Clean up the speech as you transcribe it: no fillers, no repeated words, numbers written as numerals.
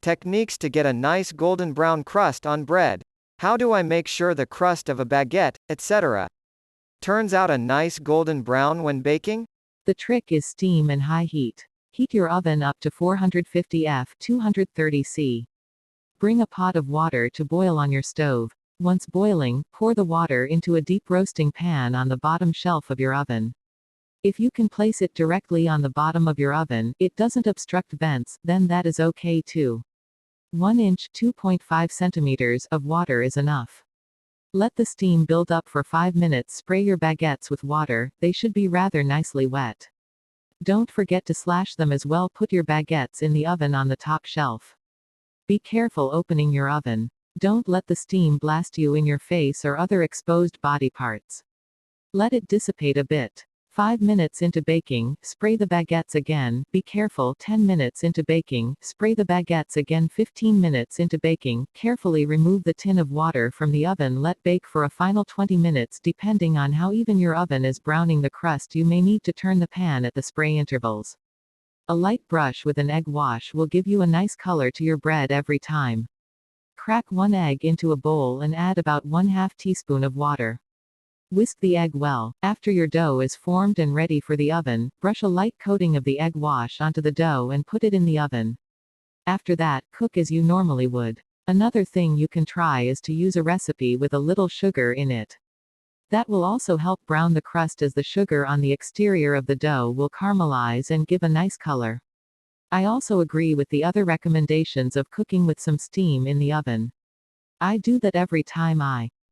Techniques to get a nice golden brown crust on bread. How do I make sure the crust of a baguette, etc., turns out a nice golden brown when baking? The trick is steam and high heat. Heat your oven up to 450 F 230 C. Bring a pot of water to boil on your stove. Once boiling, pour the water into a deep roasting pan on the bottom shelf of your oven. If you can place it directly on the bottom of your oven, it doesn't obstruct vents, then that is okay too. 1 inch 2.5 centimeters of water is enough. Let the steam build up for 5 minutes. Spray your baguettes with water, they should be rather nicely wet. Don't forget to slash them as well. Put your baguettes in the oven on the top shelf. Be careful opening your oven. Don't let the steam blast you in your face or other exposed body parts. Let it dissipate a bit. 5 minutes into baking, spray the baguettes again. Be careful. 10 minutes into baking, spray the baguettes again. 15 minutes into baking, carefully remove the tin of water from the oven. Let bake for a final 20 minutes. Depending on how even your oven is browning the crust, you may need to turn the pan at the spray intervals. A light brush with an egg wash will give you a nice color to your bread every time. Crack 1 egg into a bowl and add about 1/2 teaspoon of water. Whisk the egg well. After your dough is formed and ready for the oven, brush a light coating of the egg wash onto the dough and put it in the oven. After that, cook as you normally would. Another thing you can try is to use a recipe with a little sugar in it. That will also help brown the crust, as the sugar on the exterior of the dough will caramelize and give a nice color. I also agree with the other recommendations of cooking with some steam in the oven. I do that every time I